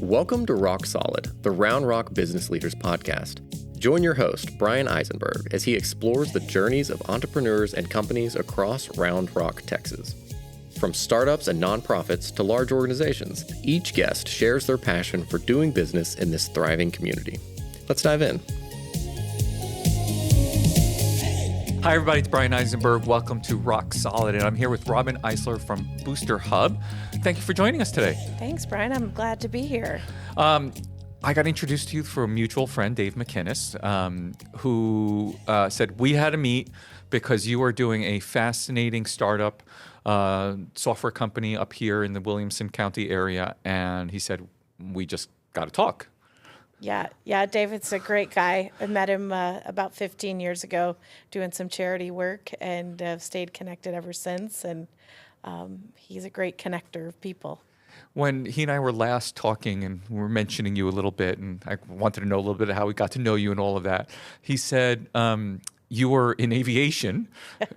Welcome to Rock Solid, the Round Rock Business Leaders Podcast. Join your host, Bryan Eisenberg, as he explores the journeys of entrepreneurs and companies across Round Rock, Texas. From startups and nonprofits to large organizations, each guest shares their passion for doing business in this thriving community. Let's dive in. Hi, everybody. It's Bryan Eisenberg. Welcome to Rock Solid. And I'm here with Robin Eissler from BoosterHub. Thank you for joining us today. Thanks, Bryan. I'm glad to be here. I got introduced to you through a mutual friend, Dave McInnes, who said we had to meet because you are doing a fascinating startup software company up here in the Williamson County area. And he said, we just got to talk. Yeah, David's a great guy. I met him about 15 years ago doing some charity work and have stayed connected ever since. And he's a great connector of people. When he and I were last talking and we were mentioning you a little bit, and I wanted to know a little bit of how we got to know you and all of that, he said you were in aviation.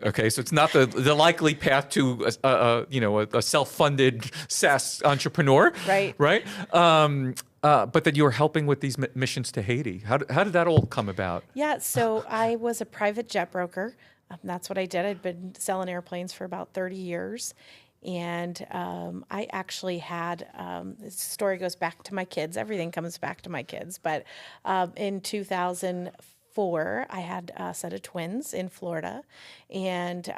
Okay, so it's not the likely path to a self-funded SaaS entrepreneur, right? But that you were helping with these missions to Haiti. How did that all come about? Yeah, so I was a private jet broker. That's what I did. I'd been selling airplanes for about 30 years. And I actually had, this story goes back to my kids. Everything comes back to my kids. But in 2004, I had a set of twins in Florida. And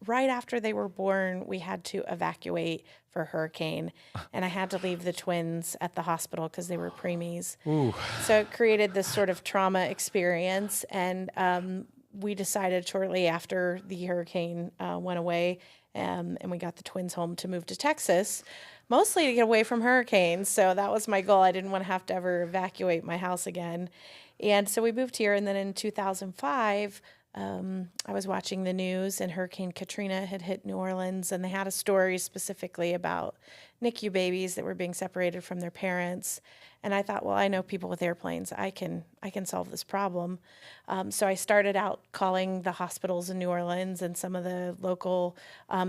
right after they were born, we had to evacuate for hurricane. And I had to leave the twins at the hospital because they were preemies. Ooh. So it created this sort of trauma experience. And we decided shortly after the hurricane went away, and we got the twins home to move to Texas, mostly to get away from hurricanes. So that was my goal. I didn't want to have to ever evacuate my house again. And so we moved here. And then in 2005, I was watching the news, and Hurricane Katrina had hit New Orleans, and they had a story specifically about NICU babies that were being separated from their parents. And I thought, well, I know people with airplanes. I can solve this problem. So I started out calling the hospitals in New Orleans and some of the local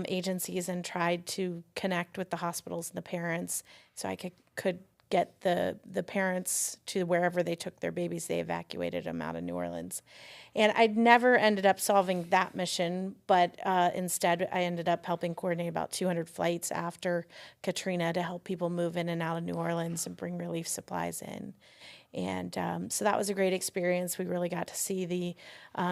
agencies and tried to connect with the hospitals and the parents so I could get the parents to wherever they took their babies. They evacuated them out of New Orleans. And I'd never ended up solving that mission, but instead I ended up helping coordinate about 200 flights after Katrina to help people move in and out of New Orleans and bring relief supplies in. And so that was a great experience. We really got to see the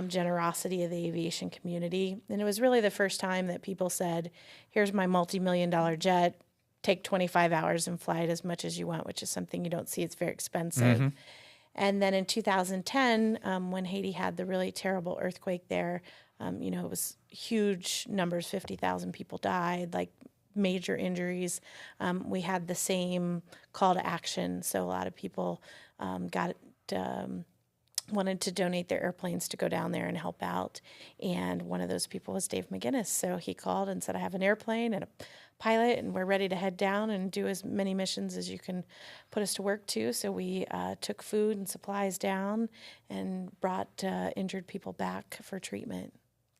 generosity of the aviation community. And it was really the first time that people said, here's my multi-million-dollar jet, take 25 hours and fly it as much as you want, which is something you don't see. It's very expensive. Mm-hmm. And then in 2010, when Haiti had the really terrible earthquake there, it was huge numbers, 50,000 people died, like major injuries. We had the same call to action. So a lot of people wanted to donate their airplanes to go down there and help out. And one of those people was Dave McInnes. So he called and said, I have an airplane and a pilot, and we're ready to head down and do as many missions as you can put us to work to. So we took food and supplies down and brought injured people back for treatment.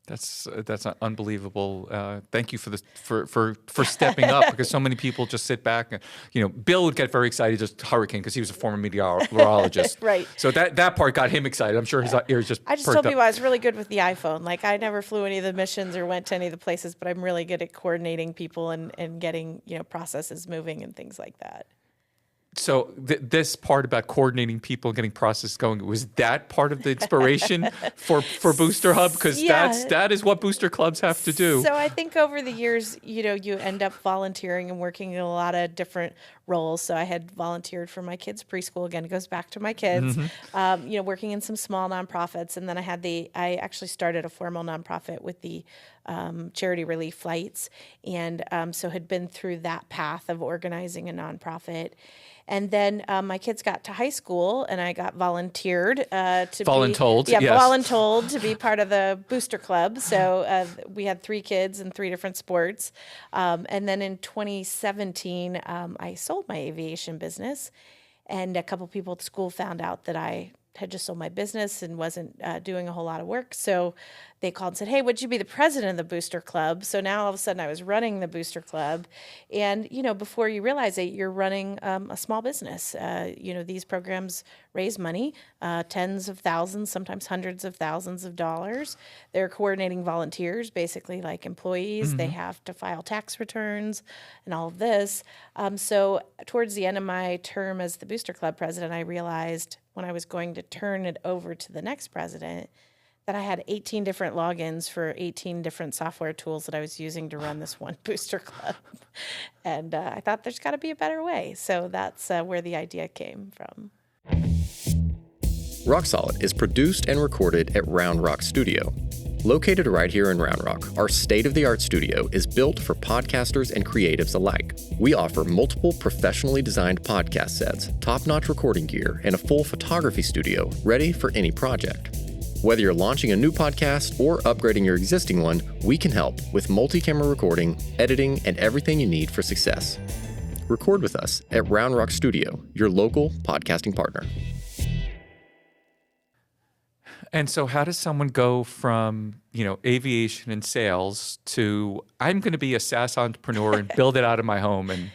That's unbelievable. Thank you for stepping up, because so many people just sit back. And, Bill would get very excited just hurricane because he was a former meteorologist. Right. So that part got him excited. I'm sure his ears just. I just told people I was really good with the iPhone. Like, I never flew any of the missions or went to any of the places, but I'm really good at coordinating people and getting processes moving and things like that. So this part about coordinating people and getting processes going, was that part of the inspiration for BoosterHub? Because that is what booster clubs have to do. So I think over the years, you end up volunteering and working in a lot of different roles. So I had volunteered for my kids' preschool. Again, it goes back to my kids. Mm-hmm. Working in some small nonprofits, and then I actually started a formal nonprofit with the charity relief flights, and so had been through that path of organizing a nonprofit. And then my kids got to high school, and I got volunteered voluntold to be part of the Booster Club. So we had 3 kids in 3 different sports. And then in 2017, I sold my aviation business, and a couple people at school found out that I had just sold my business and wasn't doing a whole lot of work. So they called and said, hey, would you be the president of the Booster Club? So now all of a sudden I was running the Booster Club. And, before you realize it, you're running a small business. These programs raise money, tens of thousands, sometimes hundreds of thousands of dollars. They're coordinating volunteers, basically like employees. They have to file tax returns and all of this. So towards the end of my term as the Booster Club president, I realized when I was going to turn it over to the next president that I had 18 different logins for 18 different software tools that I was using to run this one Booster Club. And I thought there's got to be a better way. So that's where the idea came from. Rock Solid is produced and recorded at Round Rock Studio. Located right here in Round Rock, our state-of-the-art studio is built for podcasters and creatives alike. We offer multiple professionally designed podcast sets, top-notch recording gear, and a full photography studio ready for any project. Whether you're launching a new podcast or upgrading your existing one, we can help with multi-camera recording, editing, and everything you need for success. Record with us at Round Rock Studio, your local podcasting partner. And so how does someone go from, aviation and sales to I'm going to be a SaaS entrepreneur and build it out of my home? And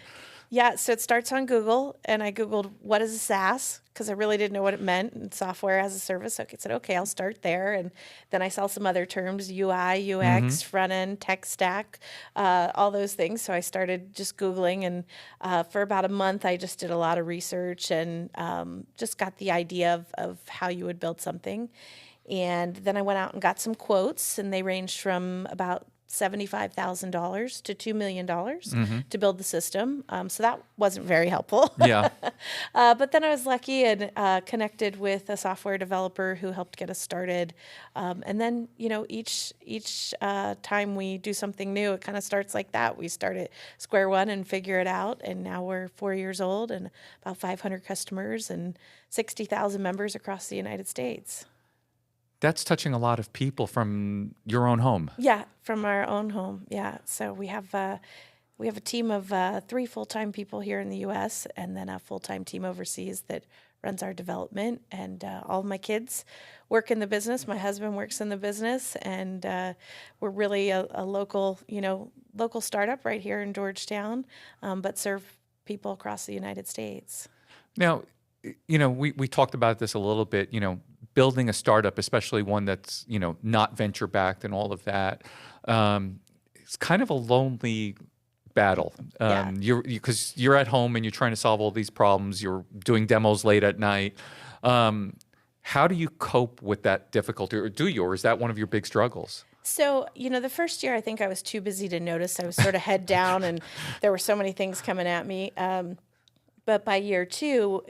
yeah, so it starts on Google, and I Googled what is a SaaS because I really didn't know what it meant, and software as a service. So I said, okay, I'll start there. And then I saw some other terms, UI, UX, front end, tech stack, all those things. So I started just Googling, and for about a month, I just did a lot of research and just got the idea of how you would build something. And then I went out and got some quotes, and they ranged from about $75,000 to $2 million to build the system. So that wasn't very helpful. Yeah. But then I was lucky and connected with a software developer who helped get us started. And then, each time we do something new, it kind of starts like that. We start at square one and figure it out. And now we're 4 years old and about 500 customers and 60,000 members across the United States. That's touching a lot of people from your own home. Yeah, from our own home. Yeah. So we have a team of 3 full-time people here in the U.S. and then a full-time team overseas that runs our development. And all of my kids work in the business. My husband works in the business, and we're really a local startup right here in Georgetown, but serve people across the United States. Now, we talked about this a little bit. Building a startup, especially one that's, not venture backed and all of that, it's kind of a lonely battle. Because you're at home and you're trying to solve all these problems. You're doing demos late at night. How do you cope with that difficulty, or do you, or is that one of your big struggles? So, the first year I think I was too busy to notice. I was sort of head down, and there were so many things coming at me. But by year 2,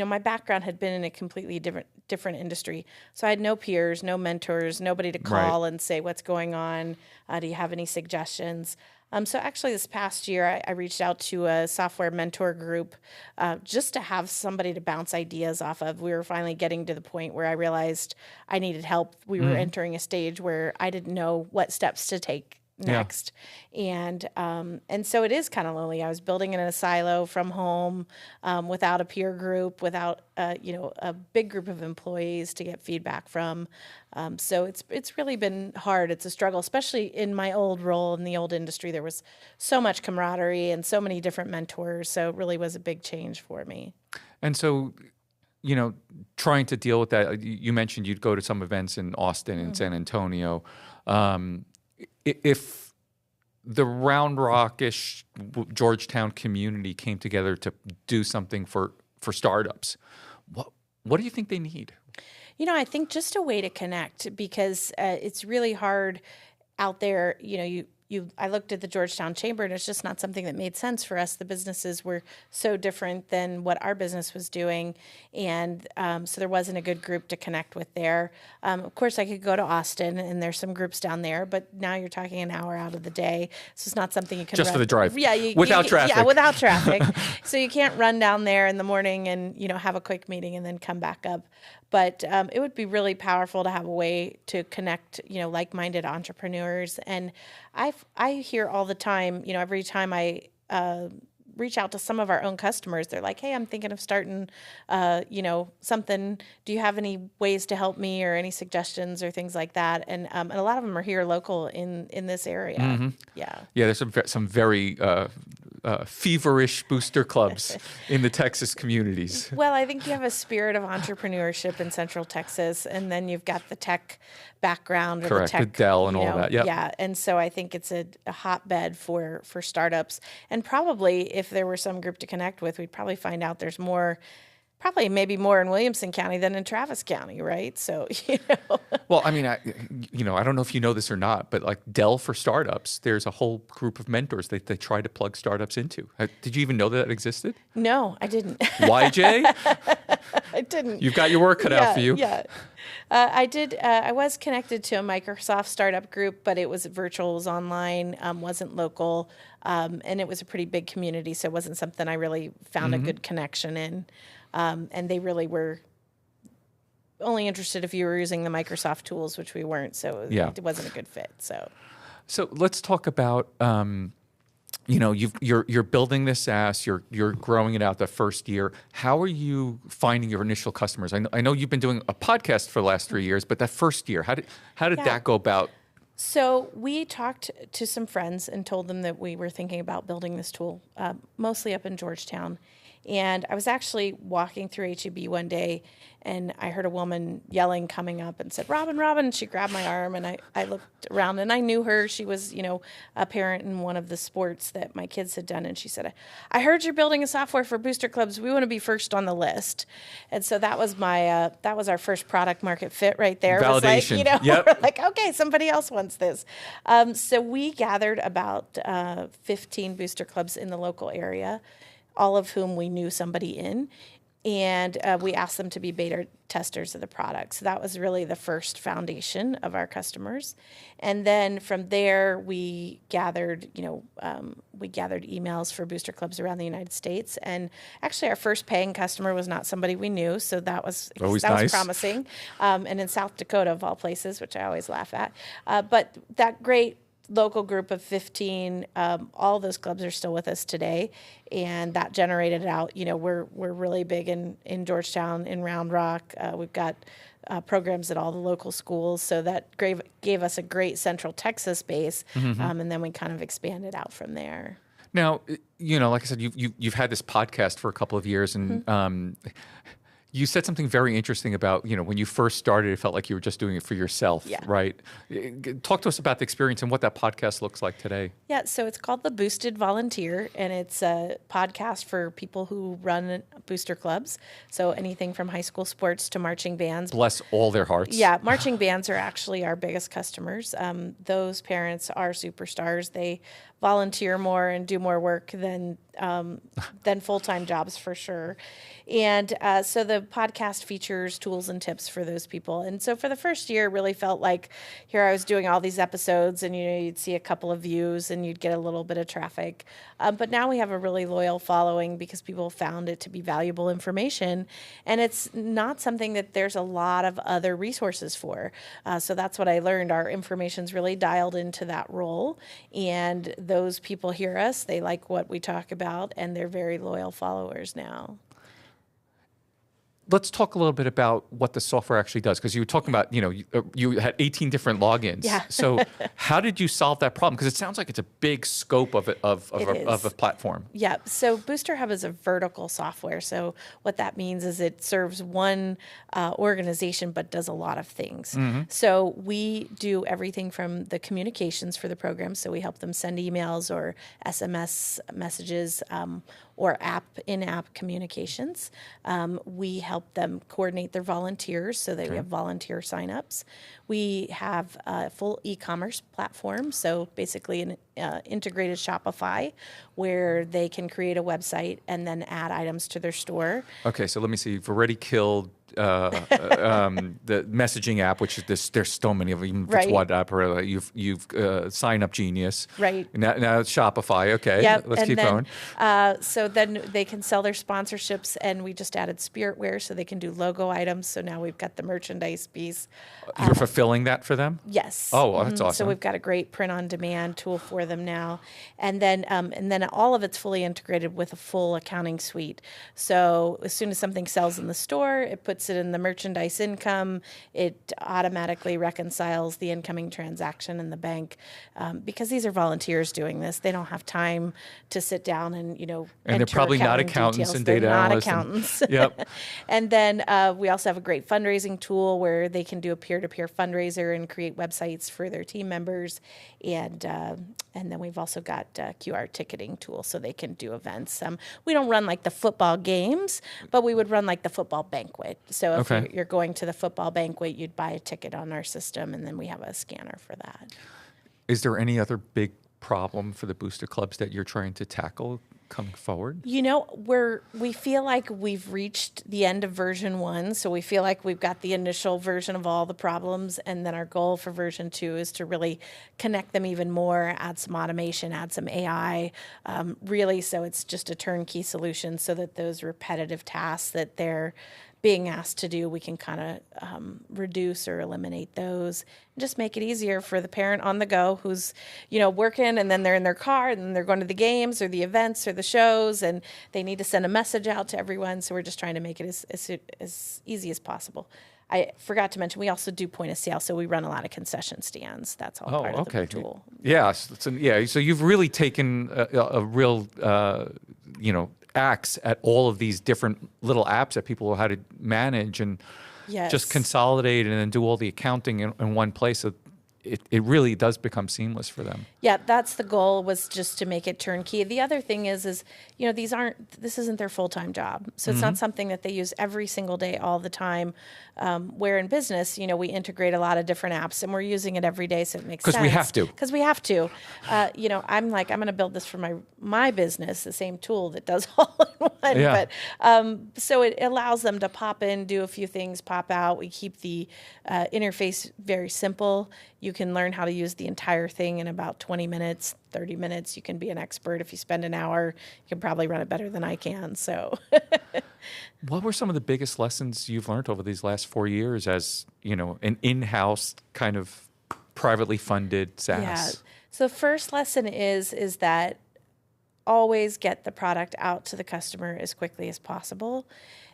my background had been in a completely different industry. So I had no peers, no mentors, nobody to call and say, what's going on? Do you have any suggestions? So actually this past year, I reached out to a software mentor group just to have somebody to bounce ideas off of. We were finally getting to the point where I realized I needed help. We were entering a stage where I didn't know what steps to take next. Yeah. And so it is kind of lonely. I was building in a silo from home, without a peer group, without a big group of employees to get feedback from. So it's really been hard. It's a struggle, especially in my old role in the old industry. There was so much camaraderie and so many different mentors. So it really was a big change for me. And so, trying to deal with that, you mentioned you'd go to some events in Austin and San Antonio. If the Round Rock-ish Georgetown community came together to do something for startups, what do you think they need? I think just a way to connect, because it's really hard out there. I looked at the Georgetown Chamber, and it's just not something that made sense for us. The businesses were so different than what our business was doing, and so there wasn't a good group to connect with there. Of course, I could go to Austin, and there's some groups down there, but now you're talking an hour out of the day, so it's not something you can just run. For the drive. Yeah, without traffic. Yeah, without traffic. So you can't run down there in the morning and have a quick meeting and then come back up. But it would be really powerful to have a way to connect, like-minded entrepreneurs. And I hear all the time, every time I reach out to some of our own customers. They're like, hey, I'm thinking of starting, something. Do you have any ways to help me or any suggestions or things like that? And a lot of them are here local in this area. Mm-hmm. Yeah. Yeah, there's some very feverish booster clubs in the Texas communities. Well, I think you have a spirit of entrepreneurship in Central Texas, and then you've got the tech background or Correct, the tech, with Dell and all that. Yep. Yeah, and so I think it's a hotbed for startups. And probably if there were some group to connect with, we'd probably find out there's more. Probably maybe more in Williamson County than in Travis County, right? So, Well, I mean, I don't know if you know this or not, but like Dell for Startups, there's a whole group of mentors that they try to plug startups into. Did you even know that existed? No, I didn't. YJ? I didn't. You've got your work cut out for you. Yeah. I did. I was connected to a Microsoft startup group, but it was virtual, it was online, wasn't local, and it was a pretty big community, so it wasn't something I really found a good connection in. And they really were only interested if you were using the Microsoft tools, which we weren't, so it wasn't a good fit. So let's talk about you're building this SaaS, you're growing it out the first year. How are you finding your initial customers? I know you've been doing a podcast for the last 3 years, but that first year, how did that go about? So we talked to some friends and told them that we were thinking about building this tool, mostly up in Georgetown. And I was actually walking through H-E-B one day, and I heard a woman yelling coming up and said, Robin, Robin. And she grabbed my arm, and I looked around, and I knew her. She was, a parent in one of the sports that my kids had done. And she said, I heard you're building a software for booster clubs. We want to be first on the list. And so that was that was our first product market fit right there. Validation. It was like, Yep. we're like, okay, somebody else wants this. So we gathered about 15 booster clubs in the local area, all of whom we knew somebody in, and we asked them to be beta testers of the product. So that was really the first foundation of our customers. And then from there, we gathered emails for booster clubs around the United States. And actually, our first paying customer was not somebody we knew, so that was Always that nice. was promising. And in South Dakota, of all places, which I always laugh at. But that great local group of 15, all those clubs are still with us today, and that generated out, we're really big in Georgetown, in Round Rock. We've got programs at all the local schools, so that gave us a great Central Texas base, and then we kind of expanded out from there. Now, like I said, you've had this podcast for a couple of years, and you said something very interesting about, when you first started, it felt like you were just doing it for yourself, right? Talk to us about the experience and what that podcast looks like today. Yeah, so it's called The Boosted Volunteer, and it's a podcast for people who run booster clubs. So anything from high school sports to marching bands. Bless all their hearts. Yeah, marching bands are actually our biggest customers. Those parents are superstars. They volunteer more and do more work than full-time jobs for sure. And so the podcast features tools and tips for those people. And so for the first year, it really felt like here I was doing all these episodes, and you'd see a couple of views and you'd get a little bit of traffic. But now we have a really loyal following because people found it to be valuable information. And it's not something that there's a lot of other resources for. So that's what I learned. Our information's really dialed into that role. And those people hear us, they like what we talk about, and they're very loyal followers now. Let's talk a little bit about what the software actually does, because you were talking about, you had 18 different logins. Yeah. So how did you solve that problem? Because it sounds like it's a big scope of a platform. Yeah. So BoosterHub is a vertical software. So what that means is it serves one organization but does a lot of things. So we do everything from the communications for the program. So we help them send emails or SMS messages or in-app communications. We help them coordinate their volunteers so that we have volunteer signups. We have a full e-commerce platform, so basically an integrated Shopify where they can create a website and then add items to their store. Okay, so let me see. You've already killed the messaging app, which is this. There's so many of them. Even if Right. it's WhatsApp or you've Sign Up Genius. Right. Now it's Shopify. Okay. Yep. Let's and keep then, going. So then they can sell their sponsorships, and we just added Spiritware so they can do logo items. So now we've got the merchandise piece. You're fulfilling that for them? Yes. Oh, well, that's So awesome. we've got a great print-on-demand tool for them now, and then all of it's fully integrated with a full accounting suite. So as soon as something sells in the store, it puts it in the merchandise income. It automatically reconciles the incoming transaction in the bank, because these are volunteers doing this. They don't have time to sit down and And they're enter probably not accounting accountants details. and They're data not analysts and- accountants. Yep. And then we also have a great fundraising tool where they can do a peer-to-peer fundraiser and create websites for their team members. And then we've also got a QR ticketing tool so they can do events. We don't run like the football games, but we would run like the football banquet. So if Okay. you're going to the football banquet, you'd buy a ticket on our system, and then we have a scanner for that. Is there any other big problem for the booster clubs that you're trying to tackle coming forward? You know, we feel like we've reached the end of version 1, so we feel like we've got the initial version of all the problems, and then our goal for version 2 is to really connect them even more, add some automation, add some AI, really so it's just a turnkey solution so that those repetitive tasks that they're being asked to do, we can kind of reduce or eliminate those and just make it easier for the parent on the go who's, working, and then they're in their car and then they're going to the games or the events or the shows, and they need to send a message out to everyone. So we're just trying to make it as easy as possible. I forgot to mention, we also do point of sale, so we run a lot of concession stands. That's all part of the tool. Yes. So you've really taken a real, axe at all of these different little apps that people know how to manage and Yes. just consolidate and then do all the accounting in one place. So it really does become seamless for them. Yeah, that's the goal, was just to make it turnkey. The other thing is this isn't their full-time job. So it's not something that they use every single day all the time. Where in business, we integrate a lot of different apps and we're using it every day, so it makes sense. Because we have to. Because we have to. I'm like, I'm going to build this for my business, the same tool that does all in one. Yeah. But so it allows them to pop in, do a few things, pop out. We keep the interface very simple. You can learn how to use the entire thing in about 20 minutes, 30 minutes. You can be an expert. If you spend an hour, you can probably run it better than I can. So What were some of the biggest lessons you've learned over these last 4 years as, an in-house kind of privately funded SaaS? yeah. So the first lesson is that always get the product out to the customer as quickly as possible.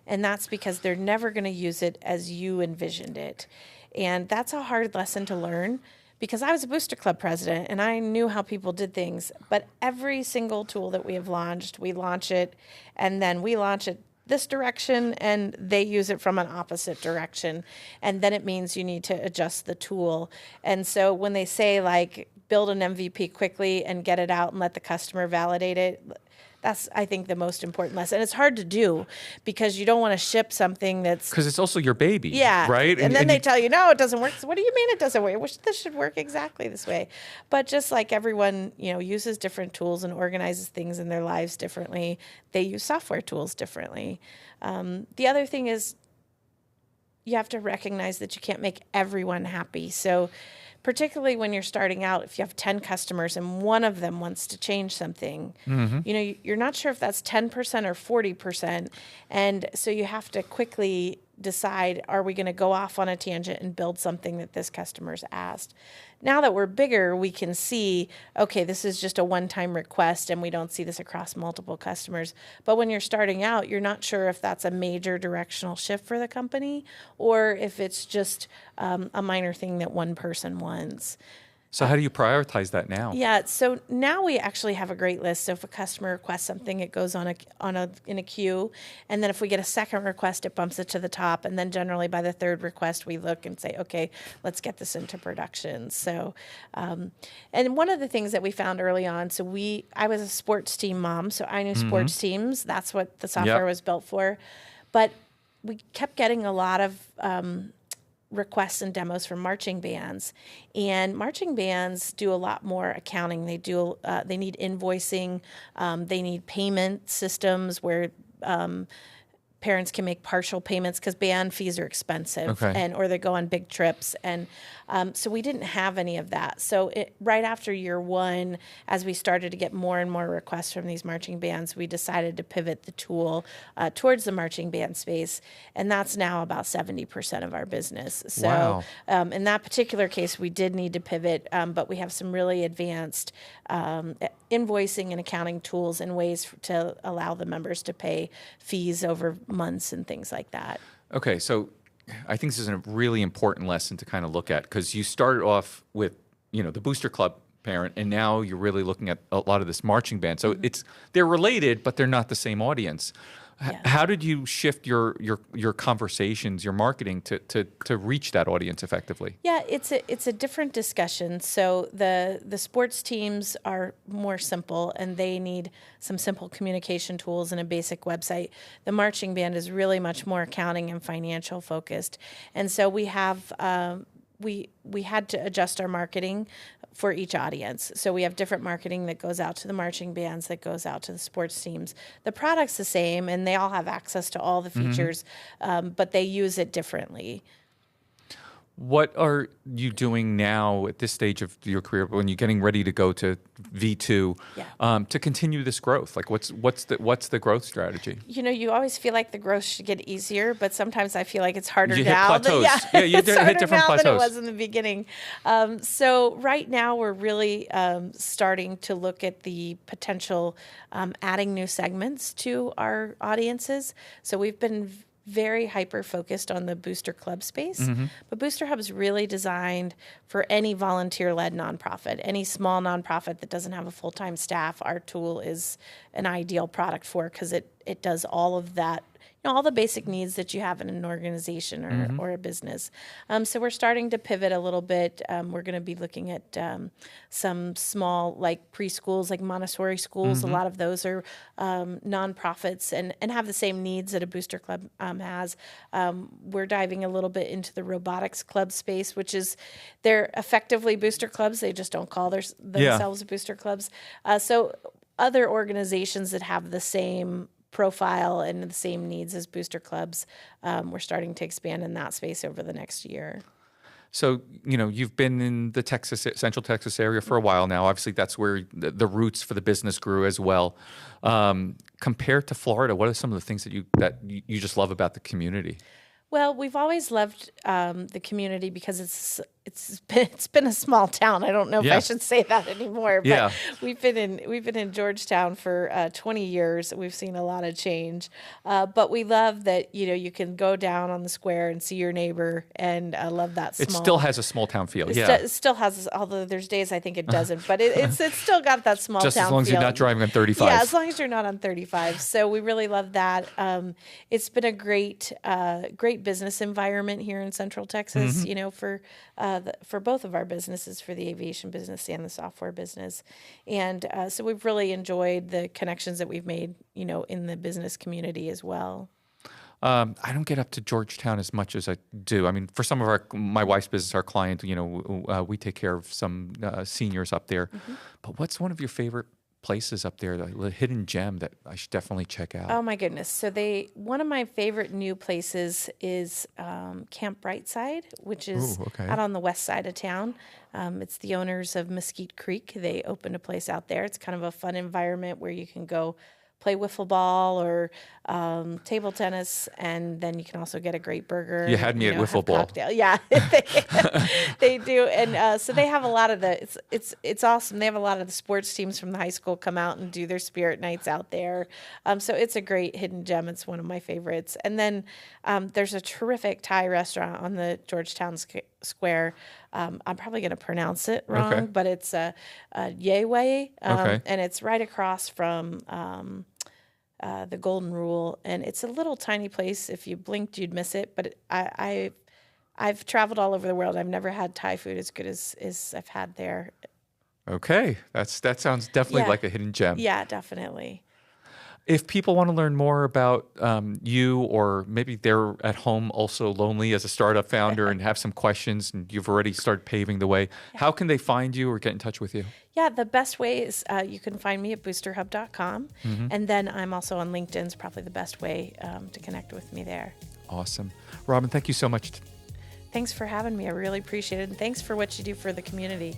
And that's because they're never going to use it as you envisioned it. And that's a hard lesson to learn, because I was a Booster Club president and I knew how people did things. But every single tool that we have launched, we launch it and then we launch it this direction and they use it from an opposite direction. And then it means you need to adjust the tool. And so when they say like build an MVP quickly and get it out and let the customer validate it, that's, I think, the most important lesson. It's hard to do because you don't want to ship something that's... Because it's also your baby, Yeah. right? And then they tell you, no, it doesn't work. So what do you mean it doesn't work? I wish this should work exactly this way. But just like everyone, uses different tools and organizes things in their lives differently, they use software tools differently. The other thing is you have to recognize that you can't make everyone happy. So particularly when you're starting out, if you have 10 customers and one of them wants to change something, you're not sure if that's 10% or 40%. And so you have to quickly decide, are we going to go off on a tangent and build something that this customer's asked? Now that we're bigger, we can see, okay, this is just a one-time request and we don't see this across multiple customers. But when you're starting out, you're not sure if that's a major directional shift for the company or if it's just a minor thing that one person wants. So how do you prioritize that now? Yeah, so now we actually have a great list. So if a customer requests something, it goes in a queue, and then if we get a second request, it bumps it to the top, and then generally by the third request, we look and say, okay, let's get this into production. So, and one of the things that we found early on, I was a sports team mom, so I knew sports teams. That's what the software was built for, but we kept getting a lot of requests and demos from marching bands, and marching bands do a lot more accounting. They need invoicing, they need payment systems where parents can make partial payments because band fees are expensive, Okay. or they go on big trips. And so we didn't have any of that. So right after year one, as we started to get more and more requests from these marching bands, we decided to pivot the tool towards the marching band space. And that's now about 70% of our business. So Wow. in that particular case, we did need to pivot, but we have some really advanced invoicing and accounting tools and ways to allow the members to pay fees over months and things like that. Okay, so I think this is a really important lesson to kind of look at, because you started off with, the Booster Club parent, and now you're really looking at a lot of this marching band. So they're related, but they're not the same audience. Yeah. How did you shift your conversations, your marketing to reach that audience effectively? Yeah, it's a different discussion. So the sports teams are more simple, and they need some simple communication tools and a basic website. The marching band is really much more accounting and financial focused, and so we have we had to adjust our marketing for each audience. So we have different marketing that goes out to the marching bands, that goes out to the sports teams. The product's the same, and they all have access to all the features, but they use it differently. What are you doing now at this stage of your career when you're getting ready to go to V2 to continue this growth? Like what's the growth strategy? You always feel like the growth should get easier, but sometimes I feel like it's harder You now. hit plateaus. You It's hit harder different now plateaus. than it was in the beginning. So right now we're really starting to look at the potential adding new segments to our audiences. So we've been very hyper-focused on the Booster Club space. But BoosterHub is really designed for any volunteer-led nonprofit, any small nonprofit that doesn't have a full-time staff. Our tool is an ideal product for, because it does all of that, all the basic needs that you have in an organization or a business. So we're starting to pivot a little bit. We're going to be looking at some small, like preschools, like Montessori schools. A lot of those are nonprofits and have the same needs that a Booster Club has. We're diving a little bit into the robotics club space, which is, they're effectively Booster Clubs. They just don't call themselves Booster Clubs. So other organizations that have the same profile and the same needs as Booster Clubs, we're starting to expand in that space over the next year. So, you've been in the Central Texas area for a while now. Obviously, that's where the roots for the business grew as well. Compared to Florida, what are some of the things that you just love about the community? Well, we've always loved the community because it's been a small town. I don't know if I should say that anymore, but we've been in Georgetown for 20 years. We've seen a lot of change, but we love that you can go down on the square and see your neighbor, and I love that. It still has a small town feel. It still has, although there's days I think it doesn't, but it's still got that small just town as long as feel. you're not driving on 35. Yeah, as long as you're not on 35. So we really love that. It's been a great business environment here in Central Texas. For both of our businesses, for the aviation business and the software business. And so we've really enjoyed the connections that we've made, in the business community as well. I don't get up to Georgetown as much as I do. I mean, for some of my wife's business, our client, we take care of some seniors up there. But what's one of your favorite places up there, the hidden gem that I should definitely check out? Oh my goodness. So one of my favorite new places is Camp Brightside, which is out on the west side of town. It's the owners of Mesquite Creek. They opened a place out there. It's kind of a fun environment where you can go play wiffle ball or table tennis, and then you can also get a great burger. You had me at wiffle ball. Cocktail. Yeah, they do, and so they have a lot of it's awesome. They have a lot of the sports teams from the high school come out and do their spirit nights out there. So it's a great hidden gem. It's one of my favorites. And then there's a terrific Thai restaurant on the Georgetown Square. I'm probably going to pronounce it wrong, but it's Yeway, and it's right across from the Golden Rule, and it's a little tiny place. If you blinked, you'd miss it. But I've traveled all over the world. I've never had Thai food as good as I've had there. Okay, that sounds definitely like a hidden gem. Yeah, definitely. If people want to learn more about you, or maybe they're at home also lonely as a startup founder and have some questions, and you've already started paving the way, how can they find you or get in touch with you? Yeah, the best way is you can find me at boosterhub.com. And then I'm also on LinkedIn is probably the best way to connect with me there. Awesome. Robin, thank you so much. Thanks for having me. I really appreciate it. And thanks for what you do for the community.